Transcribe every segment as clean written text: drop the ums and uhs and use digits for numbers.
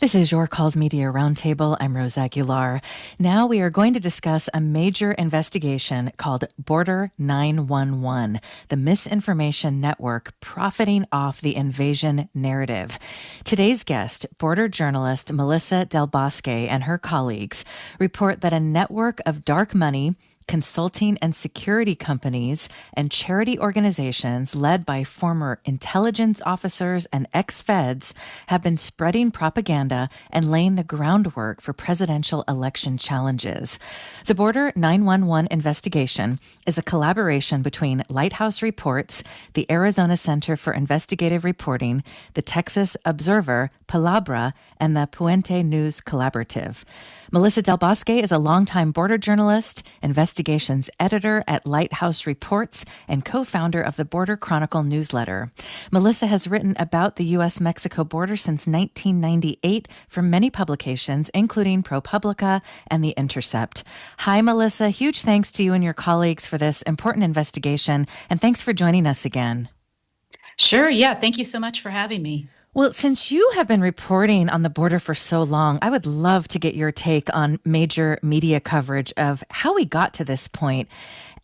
This is Your Calls Media Roundtable. I'm Rose Aguilar. Now we are going to discuss a major investigation called Border 911, the misinformation network profiting off the invasion narrative. Today's guest, border journalist Melissa Del Bosque and her colleagues, report that a network of dark money, consulting and security companies, and charity organizations led by former intelligence officers and ex-feds have been spreading propaganda and laying the groundwork for presidential election challenges. The Border 911 investigation is a collaboration between Lighthouse Reports, the Arizona Center for Investigative Reporting, the Texas Observer, Palabra, and the Puente News Collaborative. Melissa Del Bosque is a longtime border journalist, investigations editor at Lighthouse Reports, and co-founder of the Border Chronicle newsletter. Melissa has written about the U.S.-Mexico border since 1998 for many publications, including ProPublica and The Intercept. Hi, Melissa. Huge thanks to you and your colleagues for this important investigation, and thanks for joining us again. Sure. Yeah. Thank you so much for having me. Well, since you have been reporting on the border for so long, I would love to get your take on major media coverage of how we got to this point.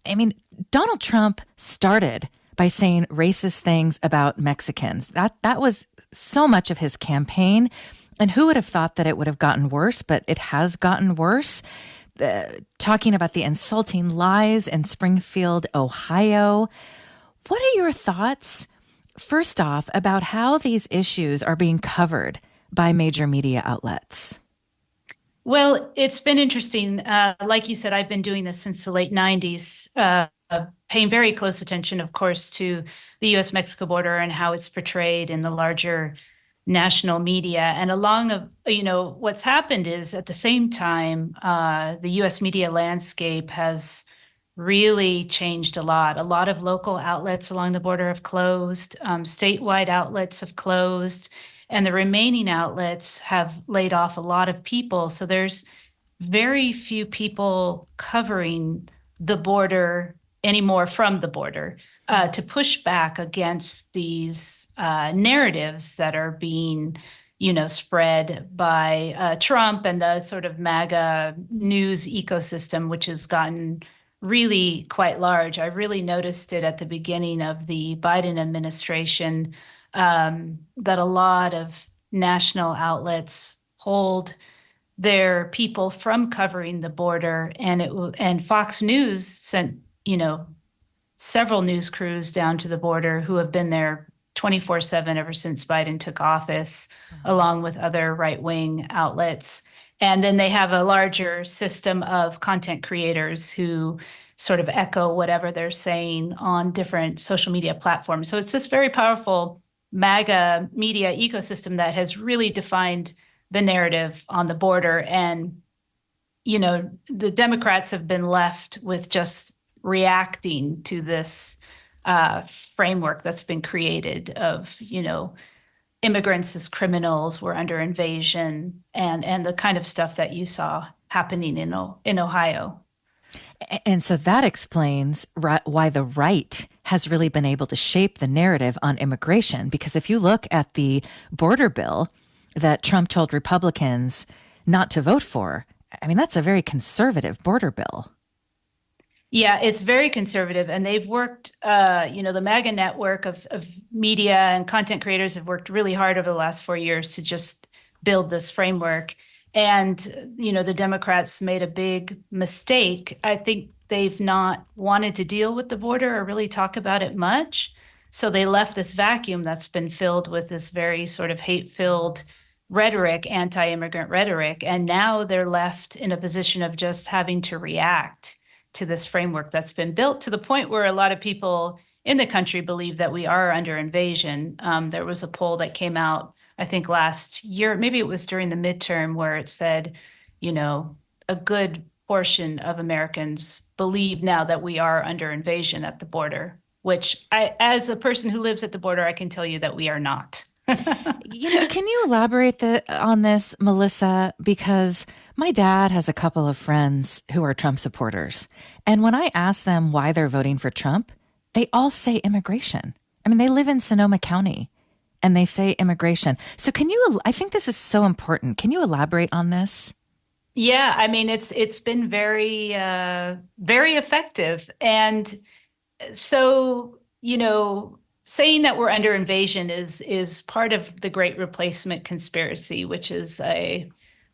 I mean, Donald Trump started by saying racist things about Mexicans. That was so much of his campaign. And who would have thought that it would have gotten worse, but it has gotten worse. Talking about the insulting lies in Springfield, Ohio. What are your thoughts, first off, about how these issues are being covered by major media outlets? Well, it's been interesting. Like you said, I've been doing this since the late 90s, paying very close attention, of course, to the U.S.-Mexico border and how it's portrayed in the larger national media. And what's happened is at the same time, the U.S. media landscape has really changed a lot. A lot of local outlets along the border have closed, statewide outlets have closed, and the remaining outlets have laid off a lot of people. So there's very few people covering the border anymore from the border to push back against these narratives that are being spread by Trump and the sort of MAGA news ecosystem, which has gotten really quite large. I really noticed it at the beginning of the Biden administration, that a lot of national outlets pulled their people from covering the border, and Fox News sent several news crews down to the border who have been there 24/7 ever since Biden took office, along with other right-wing outlets. And then they have a larger system of content creators who sort of echo whatever they're saying on different social media platforms. So it's this very powerful MAGA media ecosystem that has really defined the narrative on the border. And, the Democrats have been left with just reacting to this framework that's been created of, immigrants as criminals, we're under invasion, and the kind of stuff that you saw happening in Ohio. And so that explains why the right has really been able to shape the narrative on immigration. Because if you look at the border bill that Trump told Republicans not to vote for, I mean, that's a very conservative border bill. Yeah, it's very conservative, and they've worked, the MAGA network of media and content creators have worked really hard over the last 4 years to just build this framework. And, the Democrats made a big mistake. I think they've not wanted to deal with the border or really talk about it much. So they left this vacuum that's been filled with this very sort of hate-filled rhetoric, anti-immigrant rhetoric. And now they're left in a position of just having to react to this framework that's been built to the point where a lot of people in the country believe that we are under invasion. There was a poll that came out, I think last year, maybe it was during the midterm, where it said, a good portion of Americans believe now that we are under invasion at the border, which as a person who lives at the border, I can tell you that we are not. Can you elaborate on this, Melissa? Because my dad has a couple of friends who are Trump supporters. And when I ask them why they're voting for Trump, they all say immigration. I mean, they live in Sonoma County. and they say immigration. So I think this is so important. Can you elaborate on this? Yeah, I mean it's been very effective. And so, saying that we're under invasion is part of the Great Replacement conspiracy, which is a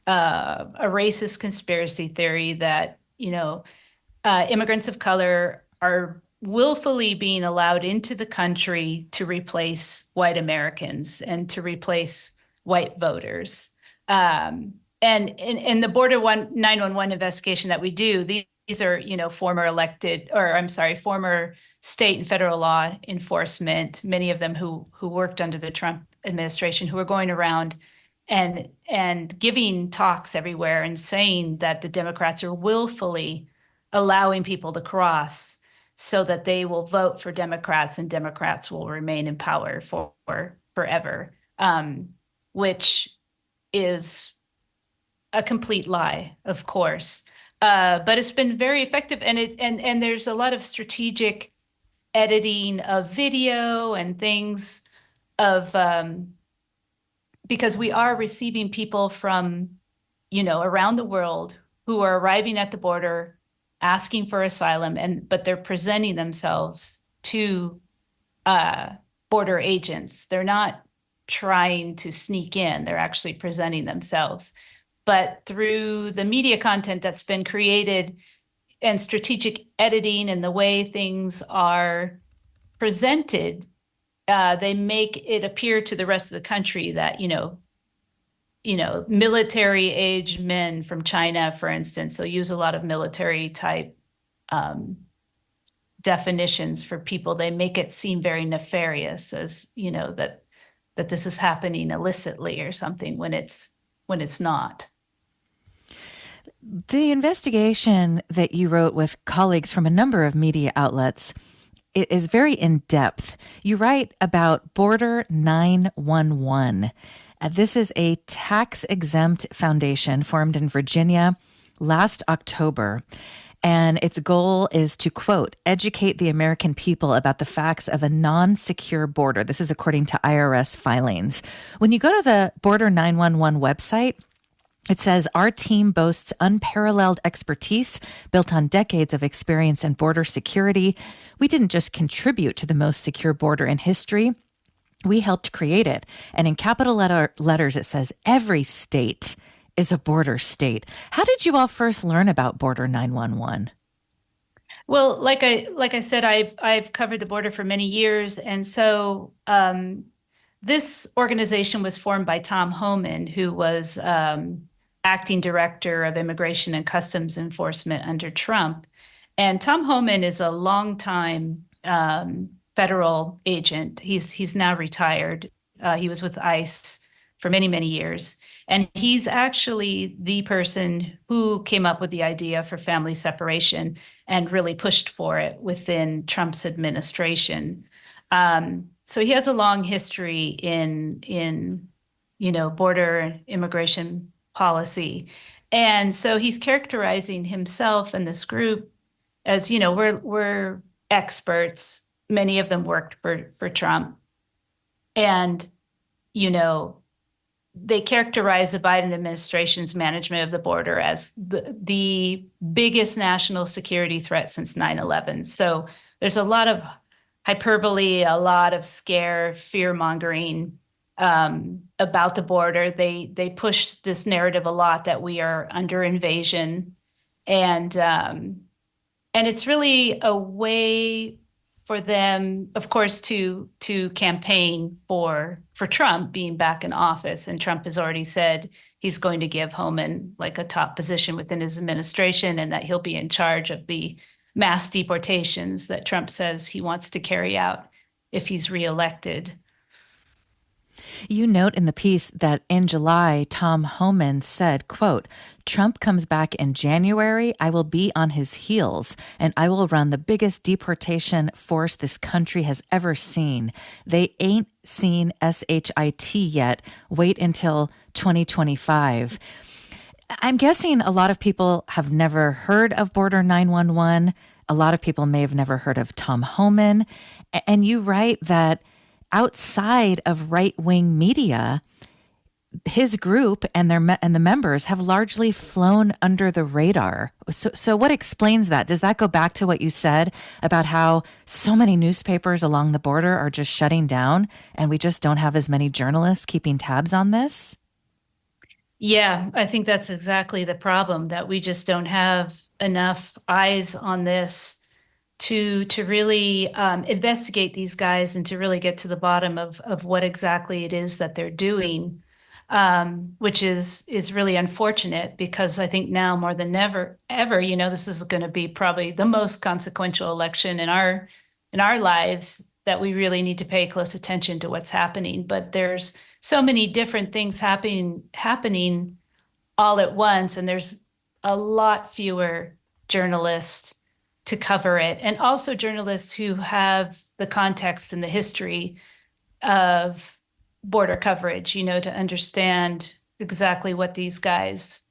racist conspiracy theory that, immigrants of color are willfully being allowed into the country to replace white Americans and to replace white voters. And in the Border 911 investigation that we do, these are, former state and federal law enforcement, many of them who worked under the Trump administration, who are going around and giving talks everywhere and saying that the Democrats are willfully allowing people to cross so that they will vote for Democrats and Democrats will remain in power for forever, which is a complete lie, of course. But it's been very effective, and there's a lot of strategic editing of video and things of because we are receiving people from, around the world who are arriving at the border asking for asylum, but they're presenting themselves to border agents. They're not trying to sneak in, they're actually presenting themselves. But through the media content that's been created and strategic editing and the way things are presented, they make it appear to the rest of the country that, military age men from China, for instance, will use a lot of military type definitions for people. They make it seem very nefarious, as, that this is happening illicitly or something when it's not. The investigation that you wrote with colleagues from a number of media outlets, it is very in-depth. You write about Border 911. This is a tax-exempt foundation formed in Virginia last October. And its goal is to, quote, educate the American people about the facts of a non-secure border. This is according to IRS filings. When you go to the Border 911 website, it says, our team boasts unparalleled expertise built on decades of experience in border security. We didn't just contribute to the most secure border in history. We helped create it. And in capital letters, it says, every state is a border state. How did you all first learn about Border 911? Well, like I said, I've covered the border for many years. And so this organization was formed by Tom Homan, who was acting director of Immigration and Customs Enforcement under Trump. And Tom Homan is a longtime federal agent. He's now retired. He was with ICE for many, many years. And he's actually the person who came up with the idea for family separation and really pushed for it within Trump's administration. So he has a long history in border immigration policy. And so he's characterizing himself and this group as, we're experts. Many of them worked for Trump. And, they characterize the Biden administration's management of the border as the biggest national security threat since 9/11. So there's a lot of hyperbole, a lot of fear mongering about the border. They pushed this narrative a lot that we are under invasion, and it's really a way for them, of course, to campaign for Trump being back in office. And Trump has already said he's going to give Homan like a top position within his administration, and that he'll be in charge of the mass deportations that Trump says he wants to carry out if he's reelected. You note in the piece that in July, Tom Homan said, quote, Trump comes back in January, I will be on his heels, and I will run the biggest deportation force this country has ever seen. They ain't seen SHIT yet. Wait until 2025. I'm guessing a lot of people have never heard of Border 911. A lot of people may have never heard of Tom Homan. And you write that outside of right-wing media, his group and and the members have largely flown under the radar. So what explains that? Does that go back to what you said about how so many newspapers along the border are just shutting down and we just don't have as many journalists keeping tabs on this? Yeah, I think that's exactly the problem, that we just don't have enough eyes on this to really investigate these guys and to really get to the bottom of what exactly it is that they're doing, which is really unfortunate, because I think now more than ever, this is going to be probably the most consequential election in our lives, that we really need to pay close attention to what's happening. But there's so many different things happening all at once, and there's a lot fewer journalists to cover it, and also journalists who have the context and the history of border coverage, to understand exactly what these guys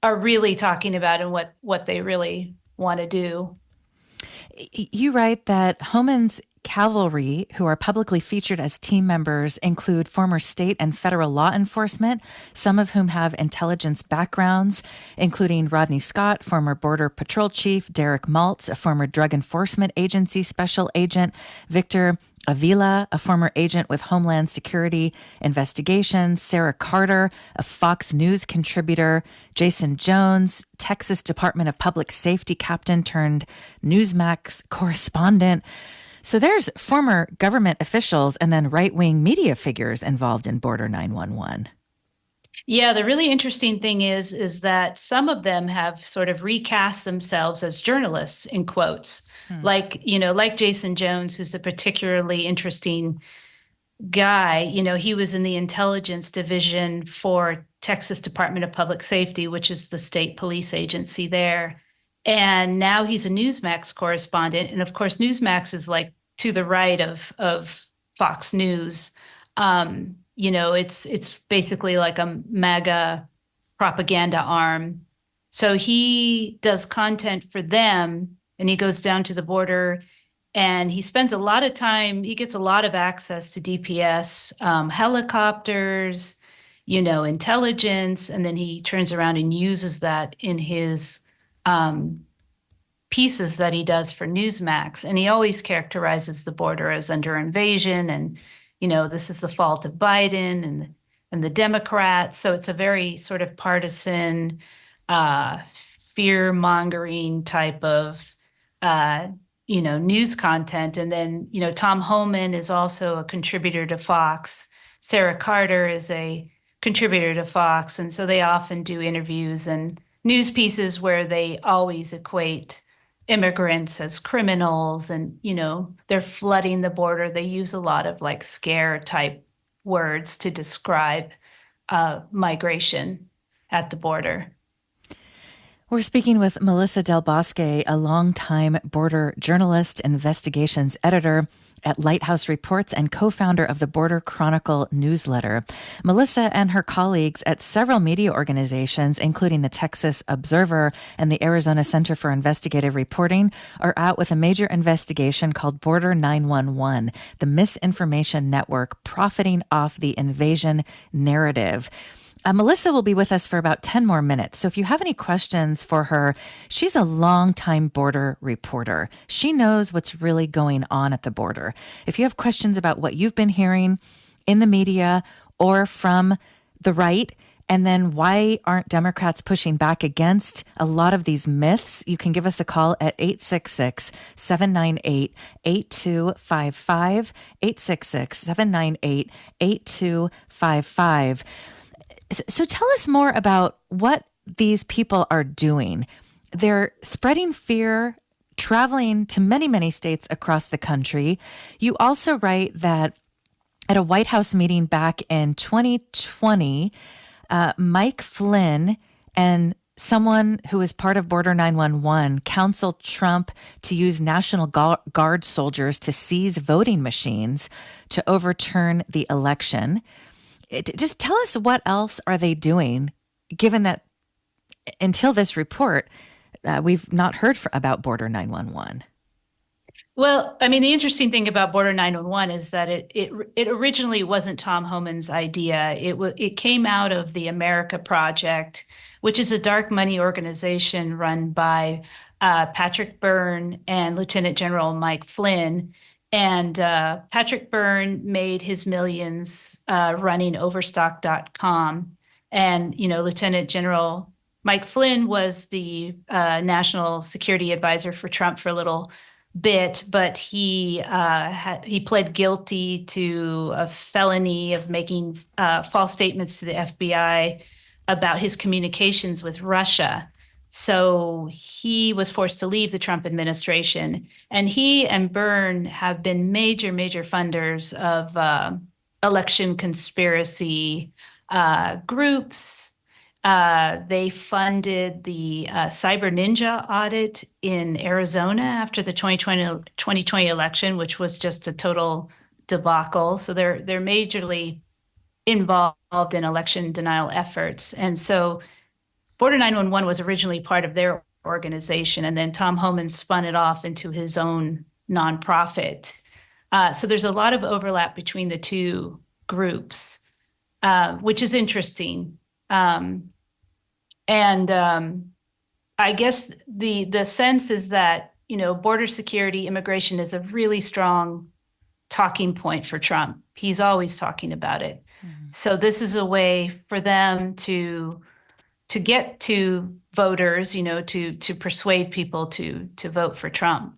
are really talking about and what they really want to do. You write that Homan's cavalry, who are publicly featured as team members, include former state and federal law enforcement, some of whom have intelligence backgrounds, including Rodney Scott, former Border Patrol Chief, Derek Maltz, a former Drug Enforcement Agency special agent, Victor Avila, a former agent with Homeland Security Investigations, Sarah Carter, a Fox News contributor, Jason Jones, Texas Department of Public Safety captain turned Newsmax correspondent. So there's former government officials and then right-wing media figures involved in Border 911. Yeah, the really interesting thing is that some of them have sort of recast themselves as journalists, in quotes, like Jason Jones, who's a particularly interesting guy. He was in the intelligence division for Texas Department of Public Safety, which is the state police agency there. And now he's a Newsmax correspondent. And of course, Newsmax is like to the right of Fox News. It's basically like a MAGA propaganda arm. So he does content for them, and he goes down to the border, and he spends a lot of time. He gets a lot of access to DPS, helicopters, intelligence, and then he turns around and uses that in his pieces that he does for Newsmax. And he always characterizes the border as under invasion, and this is the fault of Biden and the Democrats. So it's a very sort of partisan, fear-mongering type of news content. And then Tom Homan is also a contributor to Fox. Sarah Carter is a contributor to Fox, and so they often do interviews and news pieces where they always equate immigrants as criminals, and they're flooding the border. They use a lot of like scare type words to describe migration at the border. We're speaking with Melissa Del Bosque, a longtime border journalist, investigations editor at Lighthouse Reports, and co-founder of the Border Chronicle newsletter. Melissa and her colleagues at several media organizations, including the Texas Observer and the Arizona Center for Investigative Reporting, are out with a major investigation called Border 911, the Misinformation Network profiting off the invasion narrative. Melissa will be with us for about 10 more minutes. So if you have any questions for her, she's a longtime border reporter. She knows what's really going on at the border. If you have questions about what you've been hearing in the media or from the right, and then why aren't Democrats pushing back against a lot of these myths, you can give us a call at 866-798-8255, 866-798-8255. So tell us more about what these people are doing. They're spreading fear, traveling to many, many states across the country. You also write that at a White House meeting back in 2020, Mike Flynn and someone who is part of Border 911 counseled Trump to use National Guard soldiers to seize voting machines to overturn the election. Just tell us, what else are they doing, given that until this report, we've not heard about Border 911? Well, I mean, the interesting thing about Border 911 is that it originally wasn't Tom Homan's idea. It came out of the America Project, which is a dark money organization run by Patrick Byrne and Lieutenant General Mike Flynn. And Patrick Byrne made his millions running Overstock.com. And, Lieutenant General Mike Flynn was the national security advisor for Trump for a little bit, but he pled guilty to a felony of making false statements to the FBI about his communications with Russia. So he was forced to leave the Trump administration, and he and Byrne have been major, major funders of election conspiracy groups. They funded the Cyber Ninja audit in Arizona after the 2020 election, which was just a total debacle. So they're majorly involved in election denial efforts. And so Border 911 was originally part of their organization, and then Tom Homan spun it off into his own nonprofit. So there's a lot of overlap between the two groups, which is interesting. I guess the sense is that, border security, immigration is a really strong talking point for Trump. He's always talking about it. Mm-hmm. So this is a way for them to get to voters, to persuade people to vote for Trump.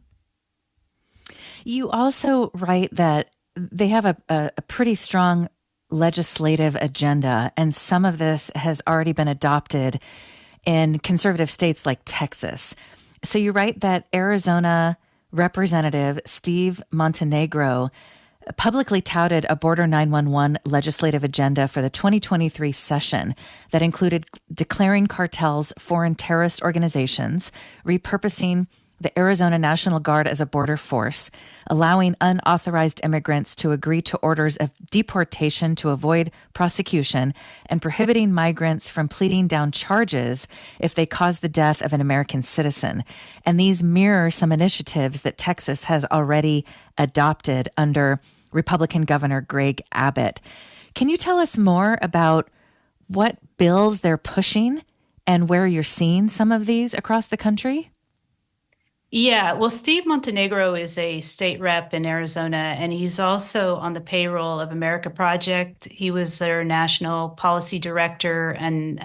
You also write that they have a pretty strong legislative agenda, and some of this has already been adopted in conservative states like Texas. So you write that Arizona Representative Steve Montenegro publicly touted a Border 911 legislative agenda for the 2023 session that included declaring cartels foreign terrorist organizations, repurposing the Arizona National Guard as a border force, allowing unauthorized immigrants to agree to orders of deportation to avoid prosecution, and prohibiting migrants from pleading down charges if they cause the death of an American citizen. And these mirror some initiatives that Texas has already adopted under Republican Governor Greg Abbott. Can you tell us more about what bills they're pushing and where you're seeing some of these across the country? Yeah, well, Steve Montenegro is a state rep in Arizona, and he's also on the payroll of America Project. He was their national policy director and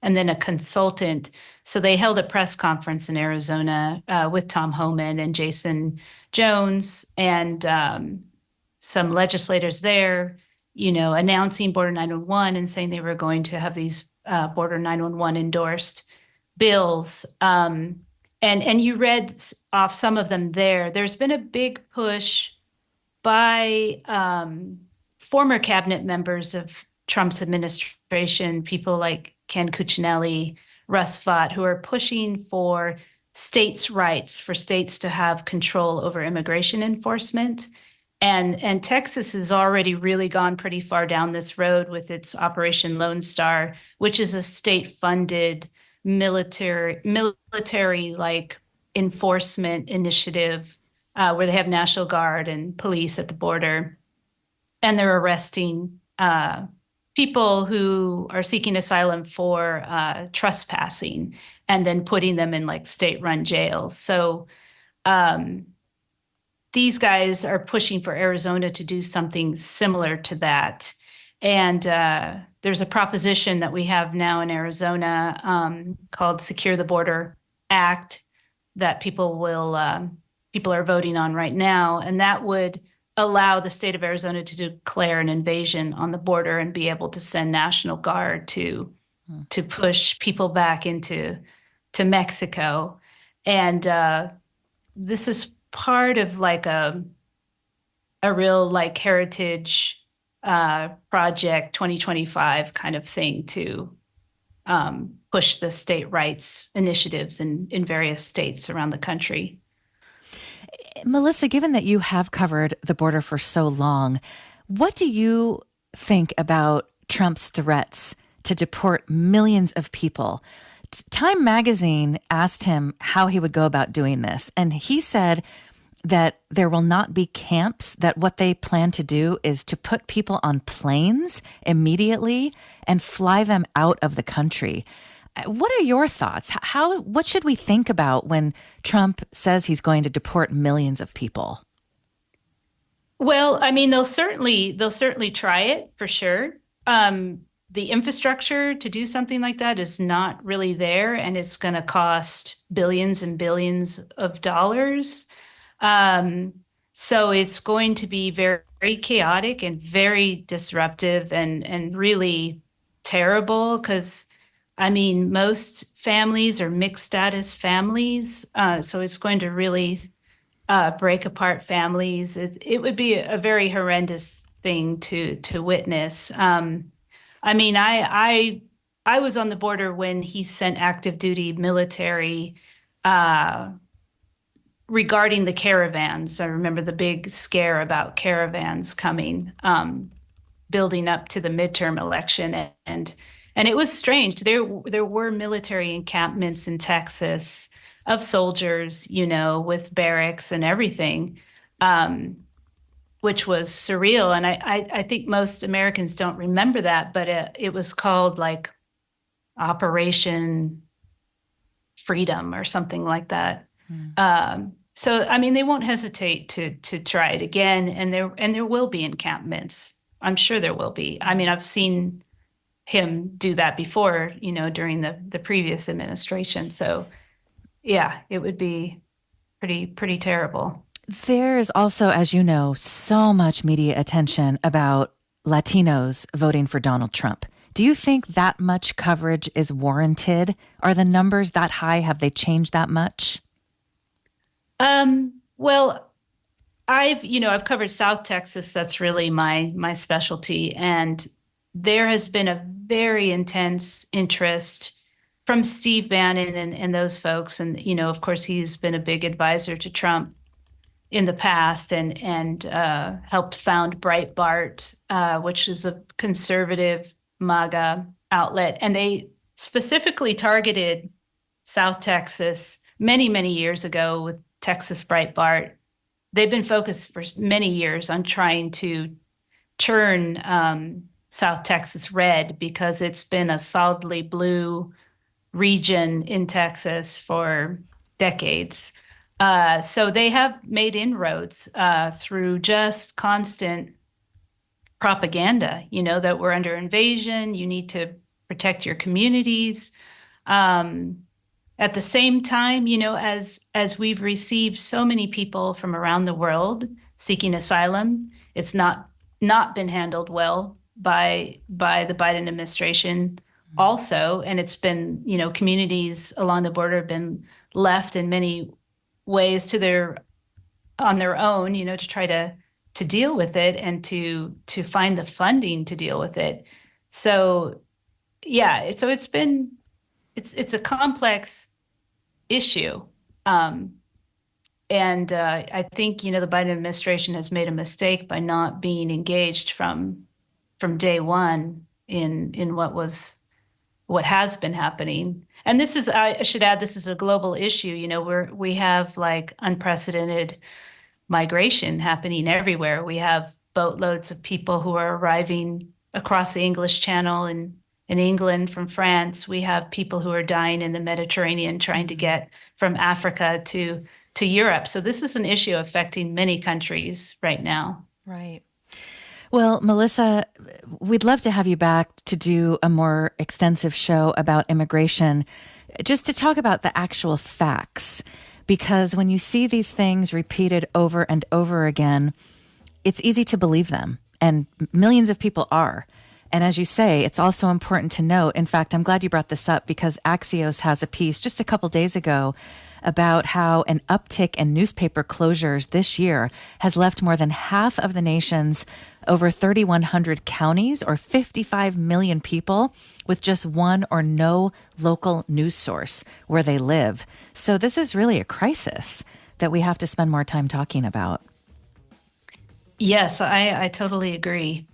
then a consultant. So they held a press conference in Arizona with Tom Homan and Jason Jones and some legislators there, announcing Border 911 and saying they were going to have these Border 911 endorsed bills. And you read off some of them there. There's been a big push by former cabinet members of Trump's administration, people like Ken Cuccinelli, Russ Vought, who are pushing for states' rights, for states to have control over immigration enforcement. And Texas has already really gone pretty far down this road with its Operation Lone Star, which is a state-funded military like enforcement initiative where they have National Guard and police at the border, and they're arresting people who are seeking asylum for trespassing and then putting them in like state-run jails. So these guys are pushing for Arizona to do something similar to that. And there's a proposition that we have now in Arizona called Secure the Border Act that people are voting on right now. And that would allow the state of Arizona to declare an invasion on the border and be able to send National Guard to push people back into Mexico. And this is part of like a real like heritage project 2025 kind of thing to push the state rights initiatives in various states around the country. Melissa, given that you have covered the border for so long, what do you think about Trump's threats to deport millions of people? Time magazine asked him how he would go about doing this, and he said that there will not be camps, that what they plan to do is to put people on planes immediately and fly them out of the country. What are your thoughts? What should we think about when Trump says he's going to deport millions of people? Well, I mean, they'll certainly try it for sure. The infrastructure to do something like that is not really there, and it's going to cost billions and billions of dollars. Um, so it's going to be very, very chaotic and very disruptive and really terrible because, I mean, most families are mixed status families. So it's going to really break apart families. It would be a very horrendous thing to witness. I mean, I was on the border when he sent active duty military regarding the caravans. I remember the big scare about caravans coming, building up to the midterm election, and it was strange. There were military encampments in Texas of soldiers, with barracks and everything, which was surreal. And I think most Americans don't remember that, but it was called like Operation Freedom or something like that. So, I mean, they won't hesitate to try it again, and there will be encampments. I'm sure there will be. I mean, I've seen him do that before, during the previous administration. So, yeah, it would be pretty terrible. There's also, as you know, so much media attention about Latinos voting for Donald Trump. Do you think that much coverage is warranted? Are the numbers that high? Have they changed that much? Well, I've covered South Texas. That's really my specialty. And there has been a very intense interest from Steve Bannon and those folks. And, of course, he's been a big advisor to Trump in the past and helped found Breitbart, which is a conservative MAGA outlet. And they specifically targeted South Texas many, many years ago with Texas Breitbart. They've been focused for many years on trying to turn South Texas red because it's been a solidly blue region in Texas for decades. So they have made inroads through just constant propaganda, that we're under invasion, you need to protect your communities. At the same time, as we've received so many people from around the world seeking asylum, it's not been handled well by the Biden administration also. And it's been, communities along the border have been left in many ways on their own, to try to deal with it and to find the funding to deal with it. So yeah, it's a complex issue. And I think, the Biden administration has made a mistake by not being engaged from day one in what has been happening. And I should add, this is a global issue. We have like unprecedented migration happening everywhere. We have boatloads of people who are arriving across the English Channel in England from France. We have people who are dying in the Mediterranean trying to get from Africa to Europe. So this is an issue affecting many countries right now. Right. Well, Melissa, we'd love to have you back to do a more extensive show about immigration, just to talk about the actual facts. Because when you see these things repeated over and over again, it's easy to believe them. And millions of people are. And as you say, it's also important to note, in fact, I'm glad you brought this up because Axios has a piece just a couple days ago about how an uptick in newspaper closures this year has left more than half of the nation's over 3,100 counties or 55 million people with just one or no local news source where they live. So this is really a crisis that we have to spend more time talking about. Yes, I totally agree.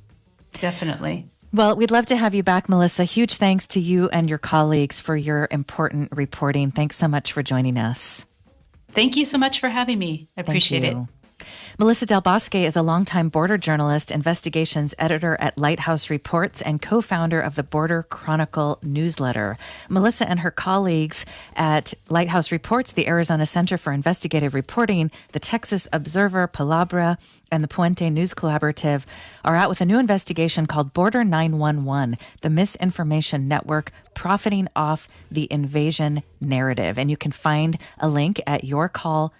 Definitely. Well, we'd love to have you back, Melissa. Huge thanks to you and your colleagues for your important reporting. Thanks so much for joining us. Thank you so much for having me. I appreciate it. Melissa Del Bosque is a longtime border journalist, investigations editor at Lighthouse Reports, and co-founder of the Border Chronicle newsletter. Melissa and her colleagues at Lighthouse Reports, the Arizona Center for Investigative Reporting, the Texas Observer, Palabra, and the Puente News Collaborative are out with a new investigation called Border911, the Misinformation Network profiting off the invasion narrative. And you can find a link at your call.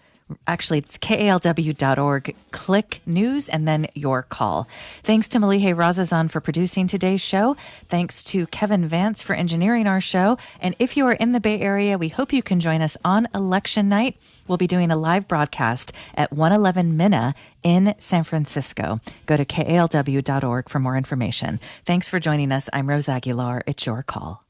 Actually, it's kalw.org. Click news and then your call. Thanks to Malihe Razazan for producing today's show. Thanks to Kevin Vance for engineering our show. And if you are in the Bay Area, we hope you can join us on election night. We'll be doing a live broadcast at 111 Minna in San Francisco. Go to kalw.org for more information. Thanks for joining us. I'm Rose Aguilar. It's your call.